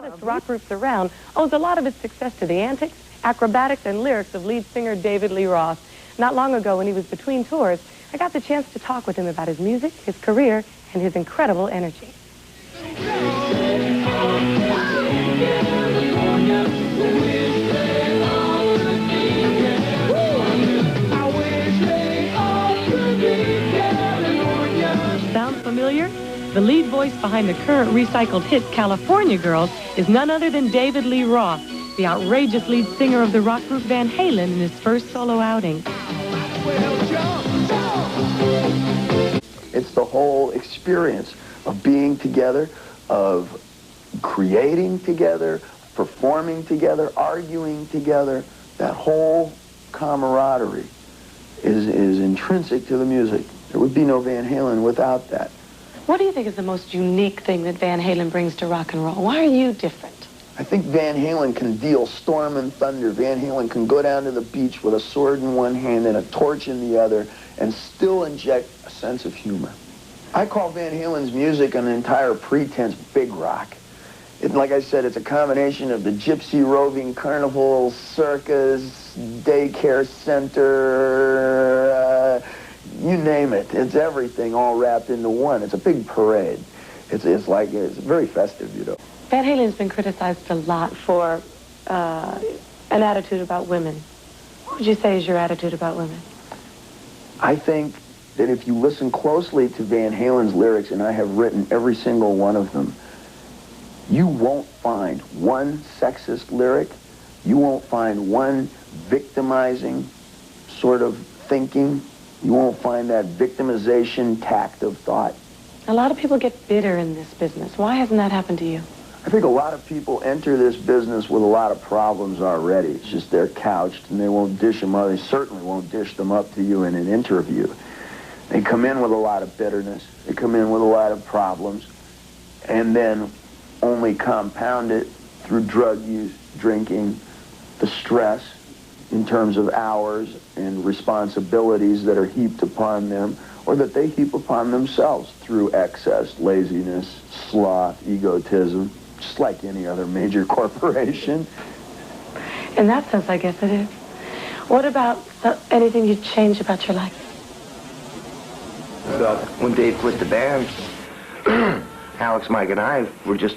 hottest rock groups around, owes a lot of its success to the antics, acrobatics, and lyrics of lead singer David Lee Roth. Not long ago, when he was between tours, I got the chance to talk with him about his music, his career, and his incredible energy. Sound familiar? The lead voice behind the current recycled hit California Girls is none other than David Lee Roth, the outrageous lead singer of the rock group Van Halen in his first solo outing. It's the whole experience of being together, of creating together, performing together, arguing together. That whole camaraderie is intrinsic to the music. There would be no Van Halen without that. What do you think is the most unique thing that Van Halen brings to rock and roll? Why are you different? I think Van Halen can deal storm and thunder. Van Halen can go down to the beach with a sword in one hand and a torch in the other and still inject a sense of humor. I call Van Halen's music an entire pretense big rock. Like I said, it's a combination of the gypsy roving carnival, circus, daycare center, you name it. It's everything all wrapped into one. It's a big parade. It's very festive, you know. Van Halen's been criticized a lot for an attitude about women. What would you say is your attitude about women? I think that if you listen closely to Van Halen's lyrics, and I have written every single one of them, you won't find one sexist lyric. You won't find one victimizing sort of thinking. You won't find that victimization tact of thought. A lot of people get bitter in this business. Why hasn't that happened to you? I think a lot of people enter this business with a lot of problems already. It's just they're couched, and they won't dish them up. They certainly won't dish them up to you in an interview. They come in with a lot of bitterness. They come in with a lot of problems, and then only compound it through drug use, drinking, the stress in terms of hours and responsibilities that are heaped upon them, or that they heap upon themselves through excess, laziness, sloth, egotism, just like any other major corporation. In that sense, I guess it is. What about anything you'd change about your life? When Dave quit the band, Alex, Mike, and I were just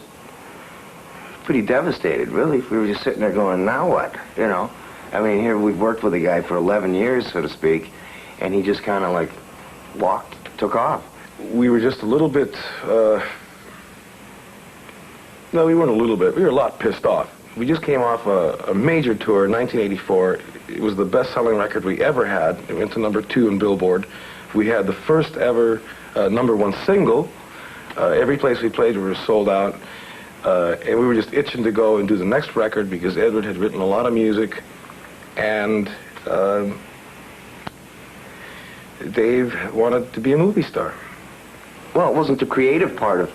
pretty devastated, really. We were just sitting there going, now what, you know? I mean, here we've worked with a guy for 11 years, so to speak, and he just kind of like took off. We were just a little bit, no, we weren't a little bit, we were a lot pissed off. We just came off a major tour in 1984. It was the best-selling record we ever had. It went to #2 in Billboard. We had the first ever #1 single. Every place we played, we were sold out. And we were just itching to go and do the next record because Edward had written a lot of music. And Dave wanted to be a movie star. Well, it wasn't the creative part of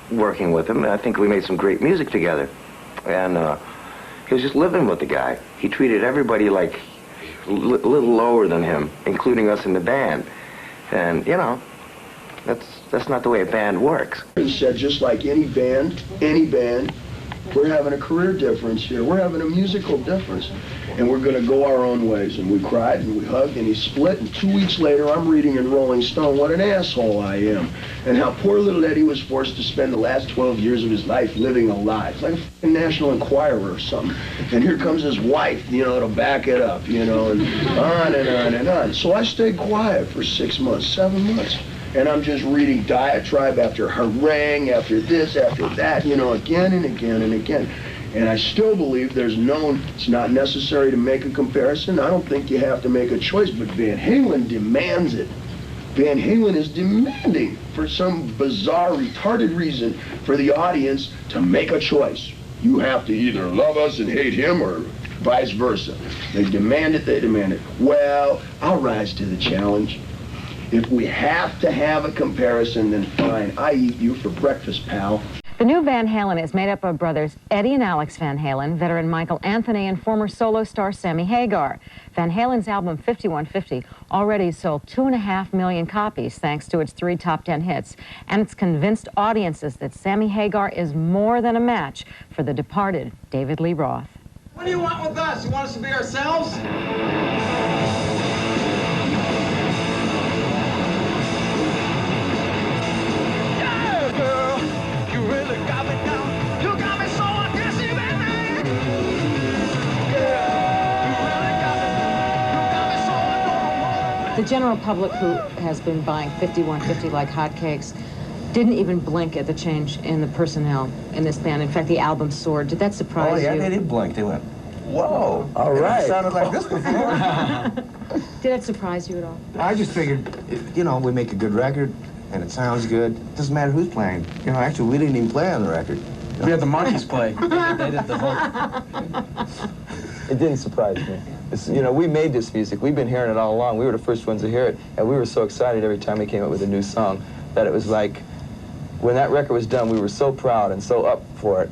working with him. I think we made some great music together. And he was just living with the guy. He treated everybody like a little lower than him, including us in the band. And, you know, that's not the way a band works. He said, just like any band, we're having a career difference here. We're having a musical difference. And we're going to go our own ways. And we cried and we hugged and he split. And 2 weeks later, I'm reading in Rolling Stone what an asshole I am. And how poor little Eddie was forced to spend the last 12 years of his life living a lie. It's like a National Enquirer or something. And here comes his wife, you know, to back it up, you know, and on and on and on. So I stayed quiet for 6 months, 7 months. And I'm just reading diatribe after harangue, after this, after that, you know, again and again and again. And I still believe it's not necessary to make a comparison. I don't think you have to make a choice, but Van Halen demands it. Van Halen is demanding, for some bizarre, retarded reason, for the audience to make a choice. You have to either love us and hate him or vice versa. They demand it, they demand it. Well, I'll rise to the challenge. If we have to have a comparison, then fine. I eat you for breakfast, pal. The new Van Halen is made up of brothers Eddie and Alex Van Halen, veteran Michael Anthony, and former solo star Sammy Hagar. Van Halen's album 5150 already sold 2.5 million copies thanks to its 3 top 10 hits, and it's convinced audiences that Sammy Hagar is more than a match for the departed David Lee Roth. What do you want with us? You want us to be ourselves? The general public who has been buying 5150 like hotcakes didn't even blink at the change in the personnel in this band. In fact, the album soared. Did that surprise you? Oh, yeah, they did blink. They went, whoa. All right. It sounded like this before. Did it surprise you at all? I just figured, you know, we make a good record, and it sounds good. It doesn't matter who's playing. You know, actually, we didn't even play on the record. We had the monkeys play. They did the whole... It didn't surprise me. It's, you know, we made this music. We've been hearing it all along. We were the first ones to hear it, and we were so excited every time we came up with a new song that it was like, when that record was done, we were so proud and so up for it.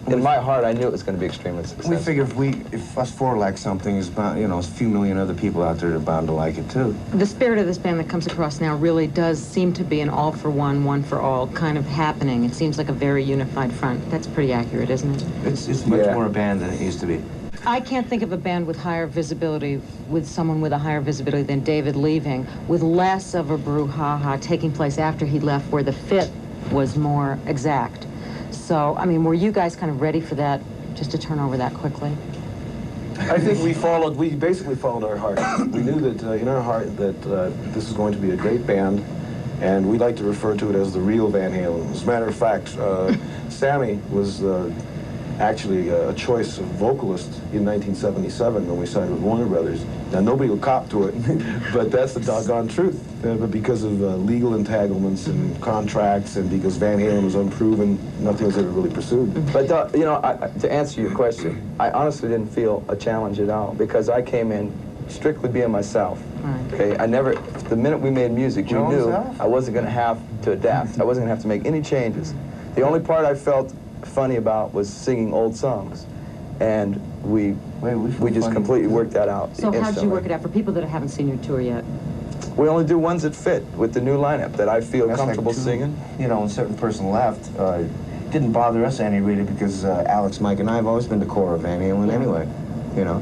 In my heart, I knew it was going to be extremely successful. We figure if us four like something, is bound, you know, a few million other people out there that are bound to like it too. The spirit of this band that comes across now really does seem to be an all for one, one for all kind of happening. It seems like a very unified front. That's pretty accurate, isn't it? It's much more a band than it used to be. I can't think of a band with higher visibility, with someone with a higher visibility than David leaving, with less of a brouhaha taking place after he left, where the fit was more exact. So, I mean, were you guys kind of ready for that, just to turn over that quickly? I think we basically followed our heart. We knew that in our heart that this is going to be a great band, and we like to refer to it as the real Van Halen. As a matter of fact, Sammy was actually a choice of vocalist in 1977 when we signed with Warner Brothers. Now, nobody will cop to it, but that's the doggone truth. But because of legal entanglements and contracts, and because Van Halen was unproven, nothing was ever really pursued. But, you know, to answer your question, I honestly didn't feel a challenge at all, because I came in strictly being myself. Right. Okay, the minute we made music, we knew I wasn't going to have to adapt. I wasn't going to have to make any changes. The only part I felt funny about was singing old songs, and we just completely worked that out. So how'd you work it out for people that haven't seen your tour yet? We only do ones that fit with the new lineup that I feel comfortable singing. You know, when a certain person left, it didn't bother us any really, because Alex, Mike, and I have always been the core of Van Halen anyway, you know.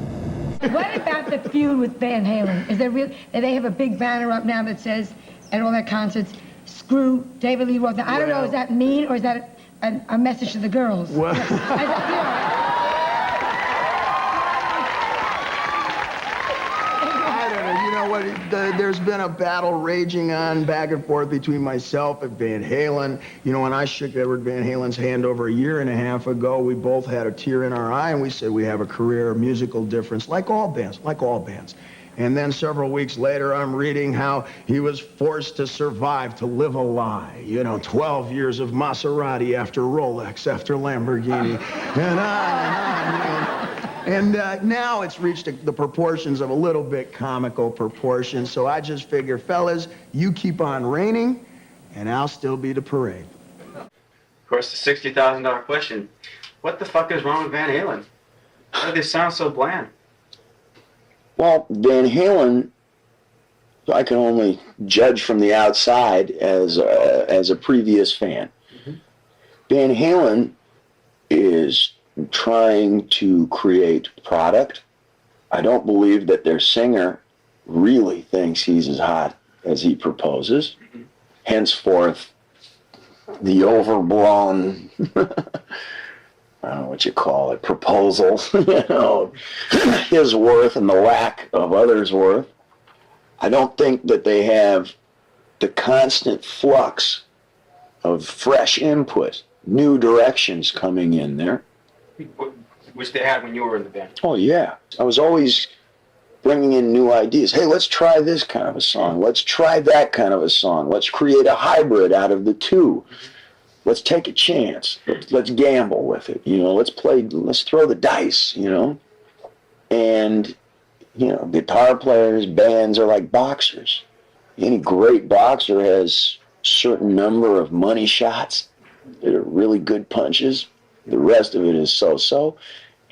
What about the feud with Van Halen? Is there real? They have a big banner up now that says, at all their concerts, "Screw David Lee Roth." Now, I don't know, is that mean, or is that a message to the girls? Well, I don't know. You know what? There's been a battle raging on back and forth between myself and Van Halen. You know, when I shook Edward Van Halen's hand over a year and a half ago, we both had a tear in our eye, and we said we have a career musical difference, like all bands, And then several weeks later, I'm reading how he was forced to survive, to live a lie. You know, 12 years of Maserati after Rolex, after Lamborghini, and on and on. You know. And now it's reached the proportions of a little bit comical proportions. So I just figure, fellas, you keep on reigning, and I'll still be the parade. Of course, the $60,000 question. What the fuck is wrong with Van Halen? Why do they sound so bland? Well, Van Halen, I can only judge from the outside as a previous fan. Mm-hmm. Van Halen is trying to create product. I don't believe that their singer really thinks he's as hot as he proposes. Mm-hmm. Henceforth, the overblown... I don't know what you call it, proposal, you know, his worth and the lack of others' worth. I don't think that they have the constant flux of fresh input, new directions coming in there. Which they had when you were in the band. Oh, yeah. I was always bringing in new ideas. Hey, let's try this kind of a song. Let's try that kind of a song. Let's create a hybrid out of the two. Let's take a chance. Let's gamble with it. You know, let's throw the dice, you know. And, you know, guitar players, bands are like boxers. Any great boxer has a certain number of money shots. They're really good punches. The rest of it is so-so.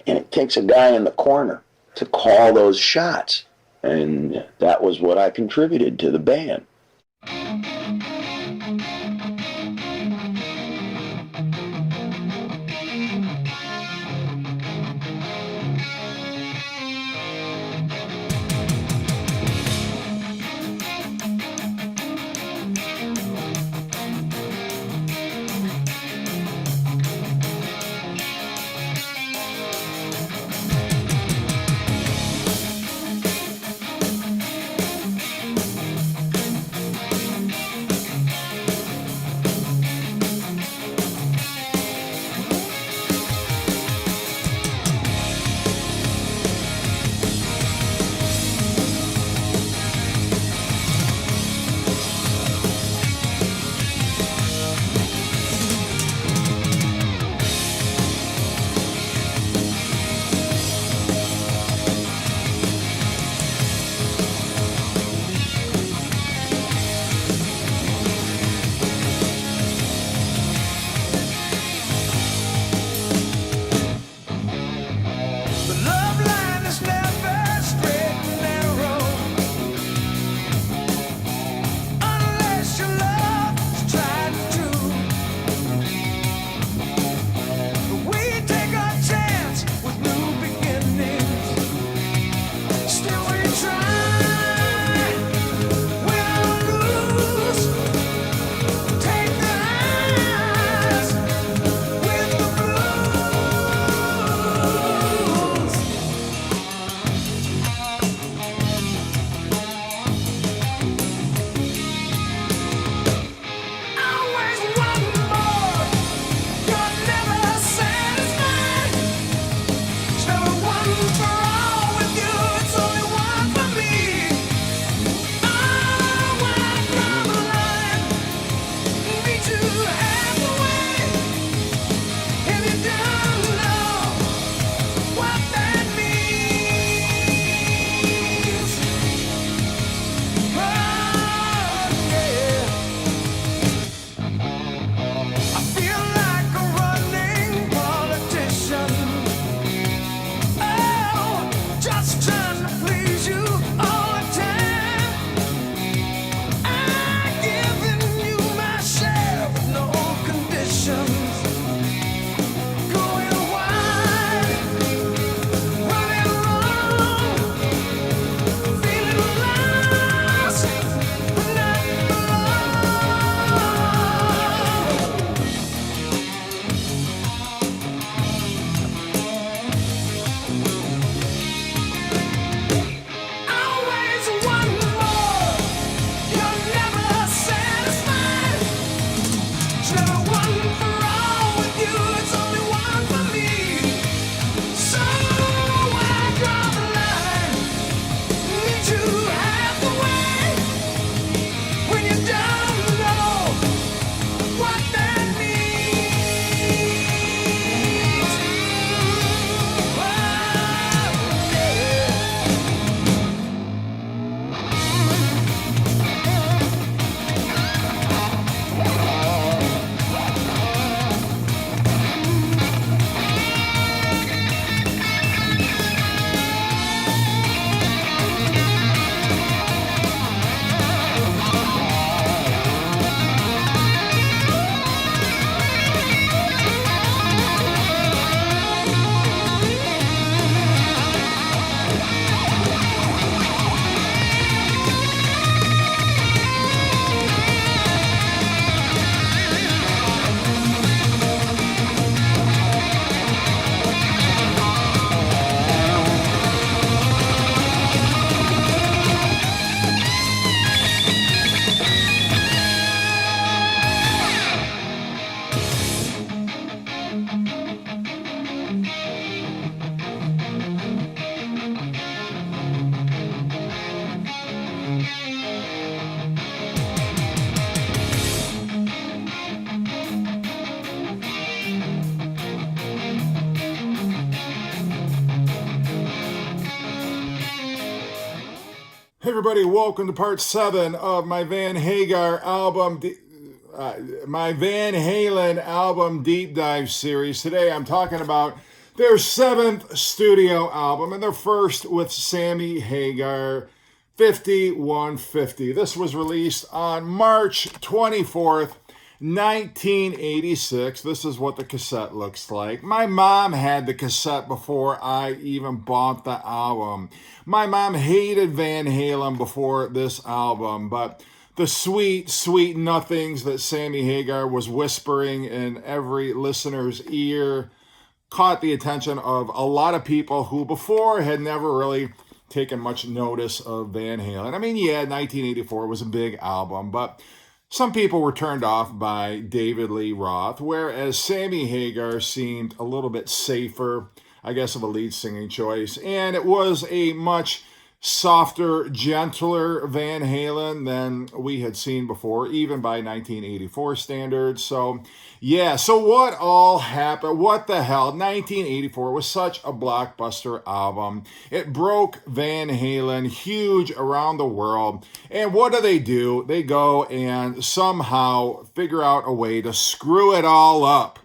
And it takes a guy in the corner to call those shots. And that was what I contributed to the band. Hey everybody, welcome to part 7 of my Van Hagar album. my Van Halen album deep dive series. Today I'm talking about their 7th studio album and their first with Sammy Hagar, 5150. This was released on March 24th, 1986. This is what the cassette looks like. My mom had the cassette before I even bought the album. My mom hated Van Halen before this album, but the sweet, sweet nothings that Sammy Hagar was whispering in every listener's ear caught the attention of a lot of people who before had never really taken much notice of Van Halen. I mean, yeah, 1984 was a big album, but some people were turned off by David Lee Roth, whereas Sammy Hagar seemed a little bit safer, I guess, of a lead singing choice. And it was a much softer, gentler Van Halen than we had seen before, even by 1984 standards. So, yeah, so what all happened? What the hell? 1984 was such a blockbuster album. It broke Van Halen huge around the world. And what do? They go and somehow figure out a way to screw it all up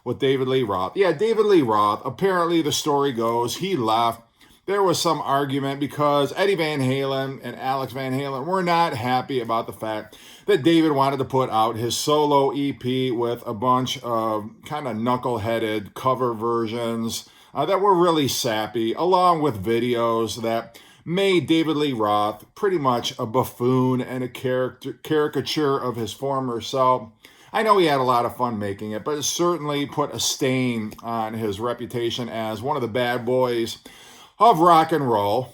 with David Lee Roth. Yeah, David Lee Roth, apparently the story goes, he left. There was some argument because Eddie Van Halen and Alex Van Halen were not happy about the fact that David wanted to put out his solo EP with a bunch of kind of knuckle-headed cover versions that were really sappy, along with videos that made David Lee Roth pretty much a buffoon and a caricature of his former self. I know he had a lot of fun making it, but it certainly put a stain on his reputation as one of the bad boys of rock and roll.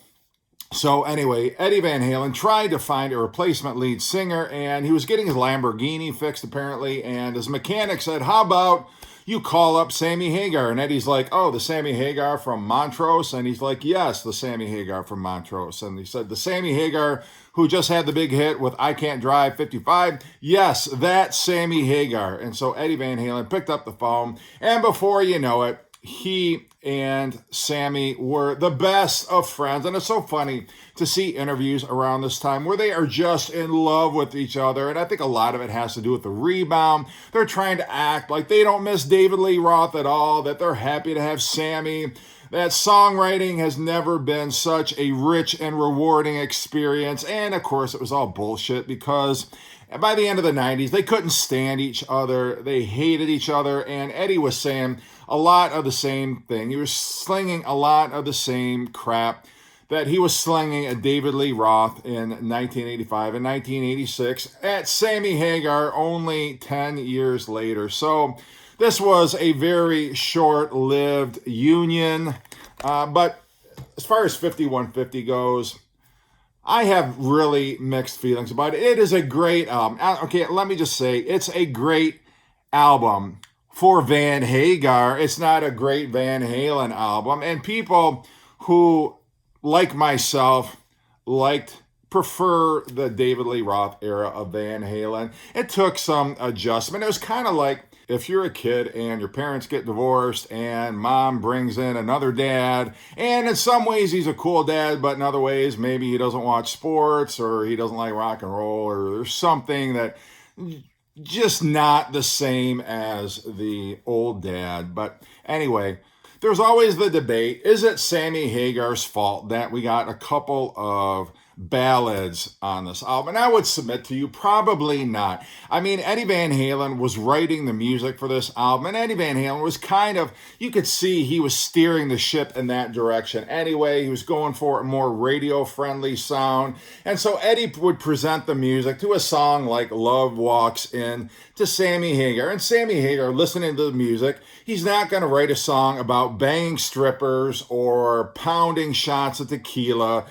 So anyway, Eddie Van Halen tried to find a replacement lead singer, and he was getting his Lamborghini fixed apparently, and his mechanic said, how about you call up Sammy Hagar? And Eddie's like, oh, the Sammy Hagar from Montrose? And he's like, yes, the Sammy Hagar from Montrose. And he said, the Sammy Hagar who just had the big hit with I Can't Drive 55? Yes, that's Sammy Hagar. And so Eddie Van Halen picked up the phone, and before you know it, he and Sammy were the best of friends. And it's so funny to see interviews around this time where they are just in love with each other. And I think a lot of it has to do with the rebound. They're trying to act like they don't miss David Lee Roth at all, that they're happy to have Sammy. That songwriting has never been such a rich and rewarding experience. And of course, it was all bullshit because by the end of the 90s, they couldn't stand each other. They hated each other. And Eddie was saying a lot of the same thing. He was slinging a lot of the same crap that he was slinging at David Lee Roth in 1985 and 1986 at Sammy Hagar only 10 years later. So this was a very short-lived union. But as far as 5150 goes, I have really mixed feelings about it. It is a great album. Okay, let me just say, it's a great album for Van Hagar. It's not a great Van Halen album. And people who, like myself, prefer the David Lee Roth era of Van Halen. It took some adjustment. It was kind of like if you're a kid and your parents get divorced and mom brings in another dad, and in some ways he's a cool dad, but in other ways maybe he doesn't watch sports or he doesn't like rock and roll, or there's something that just not the same as the old dad. But anyway, there's always the debate, is it Sammy Hagar's fault that we got a couple of ballads on this album? And I would submit to you, probably not. I mean, Eddie Van Halen was writing the music for this album, and Eddie Van Halen was kind of, you could see he was steering the ship in that direction anyway. He was going for a more radio-friendly sound, and so Eddie would present the music to a song like Love Walks In to Sammy Hagar, and Sammy Hagar, listening to the music, he's not going to write a song about banging strippers or pounding shots of tequila.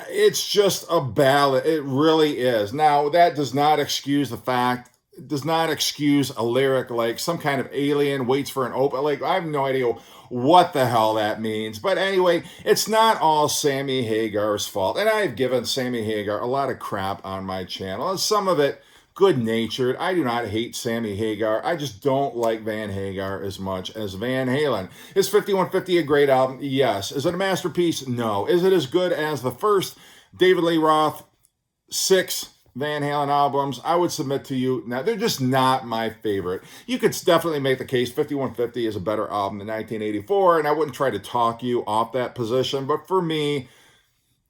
It's just a ballad. It really is. Now, that does not excuse the fact, does not excuse a lyric like some kind of alien waits for an open. Like, I have no idea what the hell that means. But anyway, it's not all Sammy Hagar's fault. And I've given Sammy Hagar a lot of crap on my channel. And some of it good-natured. I do not hate Sammy Hagar. I just don't like Van Hagar as much as Van Halen. Is 5150 a great album? Yes. Is it a masterpiece? No. Is it as good as the first David Lee Roth 6 Van Halen albums, I would submit to you, now they're just not my favorite. You could definitely make the case 5150 is a better album than 1984, and I wouldn't try to talk you off that position, but for me,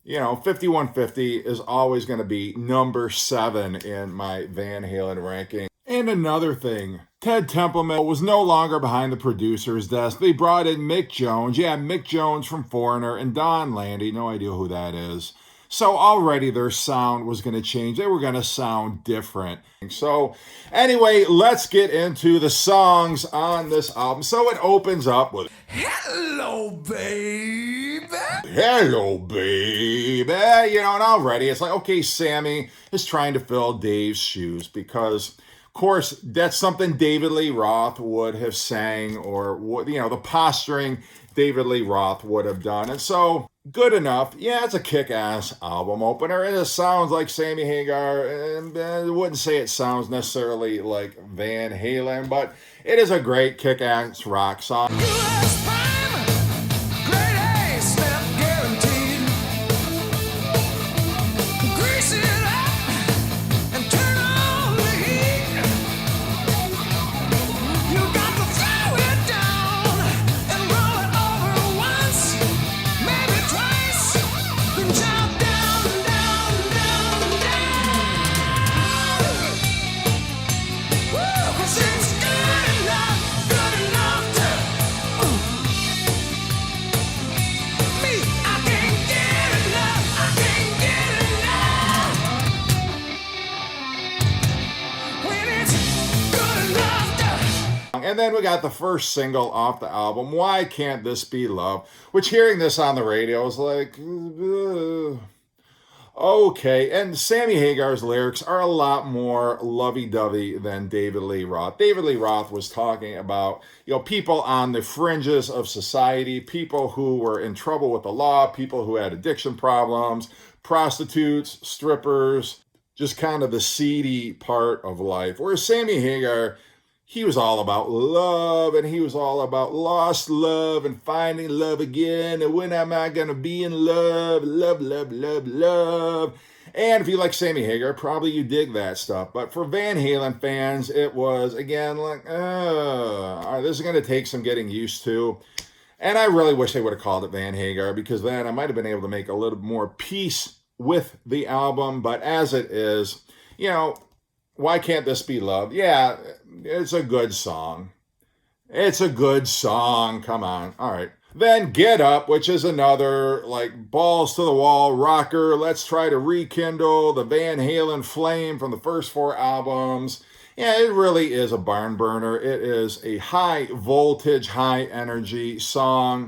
5150 is always going to be number 7 in my Van Halen ranking. And another thing, Ted Templeman was no longer behind the producer's desk. They brought in Mick Jones. Yeah, Mick Jones from Foreigner and Don Landy. No idea who that is. So already their sound was going to change. They were going to sound different. So anyway, let's get into the songs on this album. So it opens up with Hello, baby. Hello, baby. And already it's like, okay, Sammy is trying to fill Dave's shoes because, of course, that's something David Lee Roth would have sang, or, the posturing David Lee Roth would have done. And so, good enough. Yeah, it's a kick-ass album opener. It sounds like Sammy Hagar, and I wouldn't say it sounds necessarily like Van Halen, but it is a great kick-ass rock song. And then we got the first single off the album, Why Can't This Be Love? Which, hearing this on the radio is like, okay. And Sammy Hagar's lyrics are a lot more lovey-dovey than David Lee Roth. David Lee Roth was talking about, people on the fringes of society, people who were in trouble with the law, people who had addiction problems, prostitutes, strippers, just kind of the seedy part of life. Whereas Sammy Hagar, he was all about love, and he was all about lost love and finding love again. And when am I going to be in love? Love, love, love, love. And if you like Sammy Hagar, probably you dig that stuff. But for Van Halen fans, it was, again, like, this is going to take some getting used to. And I really wish they would have called it Van Hagar, because then I might have been able to make a little more peace with the album. But as it is, Why Can't This Be Love? Yeah, it's a good song. It's a good song. Come on. All right. Then Get Up, which is another, like, balls to the wall rocker. Let's try to rekindle the Van Halen flame from the first 4 albums. Yeah, it really is a barn burner. It is a high voltage, high energy song.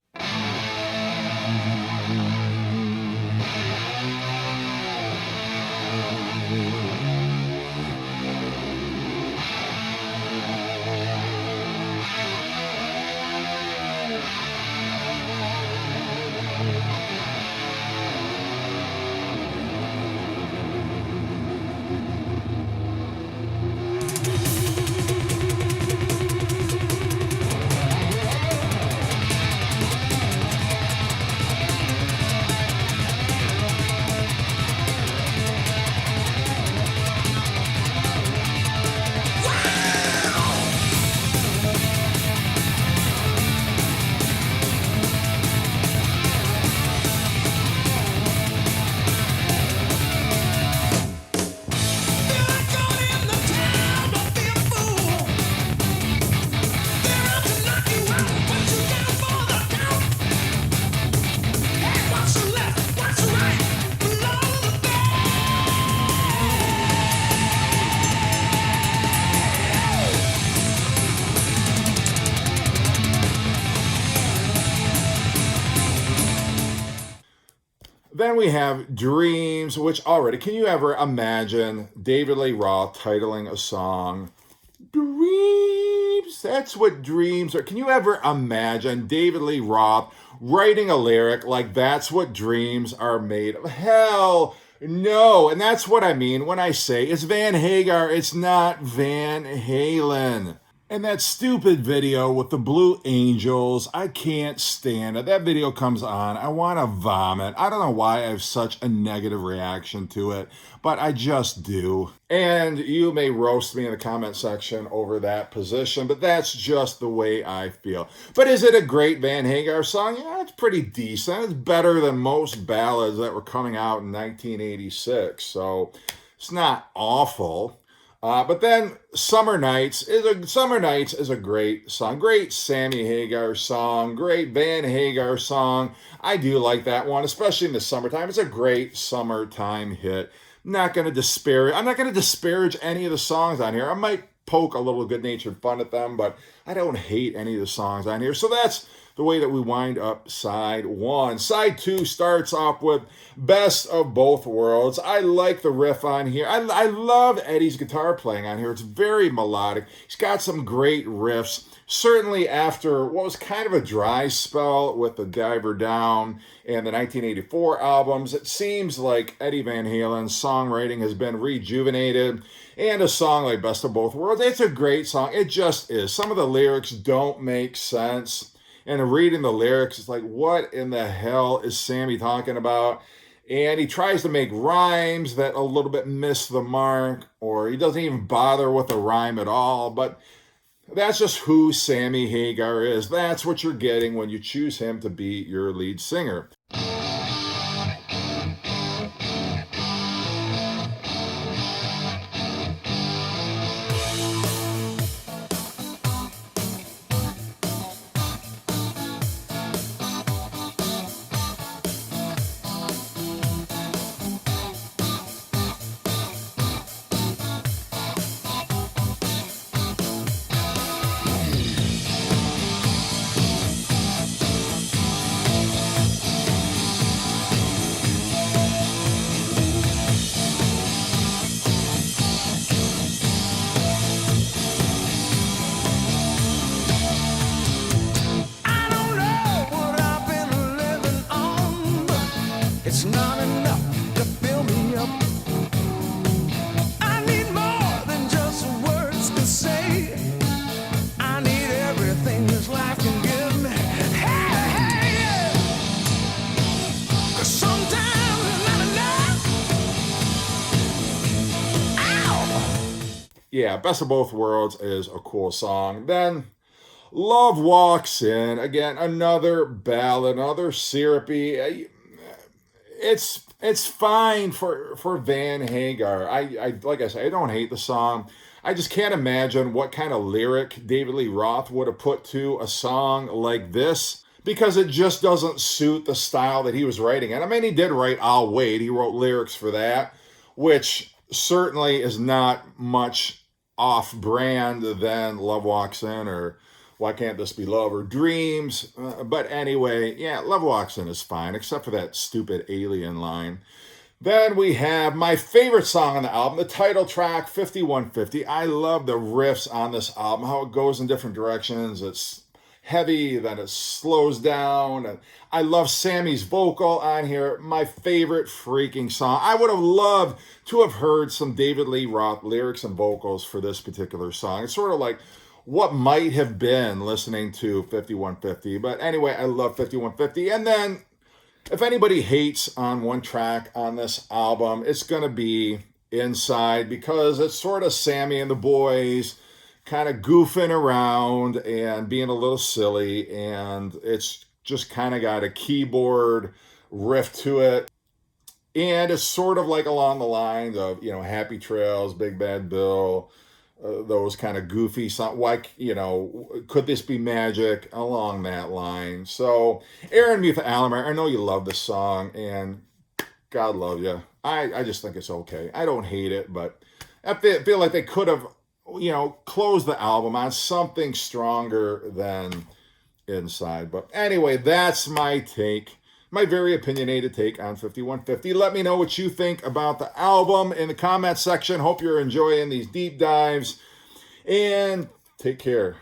Then we have Dreams, which already, can you ever imagine David Lee Roth titling a song Dreams? That's what dreams are. Can you ever imagine David Lee Roth writing a lyric like that's what dreams are made of? Hell no. And that's what I mean when I say it's Van Hagar. It's not Van Halen. And that stupid video with the Blue Angels, I can't stand it. That video comes on, I want to vomit. I don't know why I have such a negative reaction to it, but I just do. And you may roast me in the comment section over that position, but that's just the way I feel. But is it a great Van Hagar song? Yeah, it's pretty decent. It's better than most ballads that were coming out in 1986, so it's not awful. But then Summer Nights is a great song. Great Sammy Hagar song. Great Van Hagar song. I do like that one, especially in the summertime. It's a great summertime hit. I'm not going to disparage any of the songs on here. I might poke a little good-natured fun at them, but I don't hate any of the songs on here. So that's the way that we wind up side one. Side two starts off with Best of Both Worlds. I like the riff on here. I love Eddie's guitar playing on here. It's very melodic. He's got some great riffs. Certainly after what was kind of a dry spell with the Diver Down and the 1984 albums, it seems like Eddie Van Halen's songwriting has been rejuvenated. And a song like Best of Both Worlds, it's a great song. It just is. Some of the lyrics don't make sense. And reading the lyrics, it's like, what in the hell is Sammy talking about? And he tries to make rhymes that a little bit miss the mark, or he doesn't even bother with a rhyme at all. But that's just who Sammy Hagar is. That's what you're getting when you choose him to be your lead singer. It's not enough to fill me up. I need more than just words to say. I need everything this life can give me. Hey, hey, yeah. 'Cause sometimes it's not enough. Ow! Yeah, Best of Both Worlds is a cool song. Then Love Walks In. Again, another ballad, another syrupy. It's fine for Van Hagar. I like I said, I don't hate the song. I just can't imagine what kind of lyric David Lee Roth would have put to a song like this, because it just doesn't suit the style that he was writing. And I mean, he did write I'll Wait. He wrote lyrics for that, which certainly is not much off-brand than Love Walks In or Why Can't This Be Love or Dreams. But anyway, yeah, Love Walks In is fine, except for that stupid alien line. Then we have my favorite song on the album, the title track, 5150. I love the riffs on this album, how it goes in different directions. It's heavy, then it slows down. And I love Sammy's vocal on here. My favorite freaking song. I would have loved to have heard some David Lee Roth lyrics and vocals for this particular song. It's sort of like what might have been listening to 5150. But anyway, I love 5150. And then if anybody hates on one track on this album, it's going to be Inside, because it's sort of Sammy and the boys kind of goofing around and being a little silly. And it's just kind of got a keyboard riff to it. And it's sort of like along the lines of, you know, Happy Trails, Big Bad Bill, those kind of goofy songs, like, you know, Could This Be Magic, along that line. So, Aaron Mutha Alamar, I know you love this song, and God love you. I just think it's okay. I don't hate it, but I feel like they could have, you know, closed the album on something stronger than Inside. But anyway, that's my take. My very opinionated take on 5150. Let me know what you think about the album in the comment section. Hope you're enjoying these deep dives. And take care.